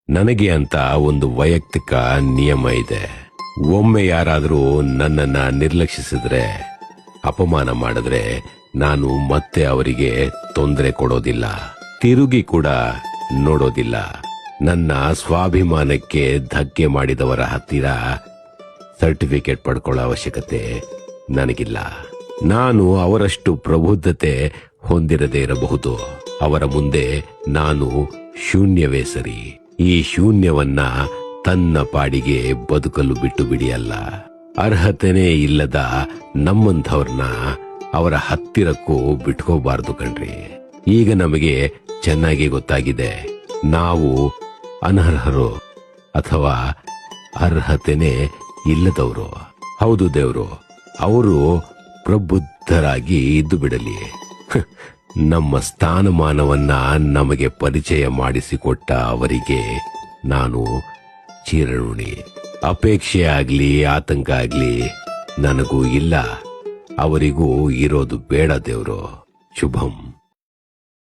ನನಗೆ ಅಂತ ಒಂದು ವೈಯಕ್ತಿಕ ನಿಯಮ ಇದೆ. ಒಮ್ಮೆ ಯಾರಾದರೂ ನನ್ನನ್ನ ನಿರ್ಲಕ್ಷಿಸಿದ್ರೆ, ಅಪಮಾನ ಮಾಡಿದ್ರೆ, ನಾನು ಮತ್ತೆ ಅವರಿಗೆ ತೊಂದರೆ ಕೊಡೋದಿಲ್ಲ, ತಿರುಗಿ ಕೂಡ ನೋಡೋದಿಲ್ಲ. ನನ್ನ ಸ್ವಾಭಿಮಾನಕ್ಕೆ ಧಕ್ಕೆ ಮಾಡಿದವರ ಹತ್ತಿರ ಸರ್ಟಿಫಿಕೇಟ್ ಪಡ್ಕೊಳ್ಳೋ ಅವಶ್ಯಕತೆ ನನಗಿಲ್ಲ. ನಾನು ಅವರಷ್ಟು ಪ್ರಬುದ್ಧತೆ ಹೊಂದಿರದೇ ಇರಬಹುದು, ಅವರ ಮುಂದೆ ನಾನು ಶೂನ್ಯವೇ ಸರಿ. ಈ ಶೂನ್ಯವನ್ನ ತನ್ನ ಪಾಡಿಗೆ ಬದುಕಲು ಬಿಟ್ಟು ಬಿಡಿಯಲ್ಲ. ಅರ್ಹತೆನೇ ಇಲ್ಲದ ನಮ್ಮಂಥವ್ರನ್ನ ಅವರ ಹತ್ತಿರಕ್ಕೂ ಬಿಟ್ಕೋಬಾರ್ದು ಕಣ್ರಿ. ಈಗ ನಮಗೆ ಚೆನ್ನಾಗಿ ಗೊತ್ತಾಗಿದೆ, ನಾವು ಅನರ್ಹರು ಅಥವಾ ಅರ್ಹತೆನೇ ಇಲ್ಲದವರು. ಹೌದು ದೇವ್ರು, ಅವರು ಪ್ರಬುದ್ಧರಾಗಿ ಇದ್ದು ಬಿಡಲಿ. ನಮ್ಮ ಸ್ಥಾನಮಾನವನ್ನ ನಮಗೆ ಪರಿಚಯ ಮಾಡಿಸಿಕೊಟ್ಟ ಅವರಿಗೆ ನಾನು ಚಿರಋಣಿ. ಅಪೇಕ್ಷೆ ಆಗ್ಲಿ ಆತಂಕ ಆಗ್ಲಿ ನನಗೂ ಇಲ್ಲ, ಅವರಿಗೂ ಇರೋದು ಬೇಡ ದೇವ್ರು. ಶುಭಂ.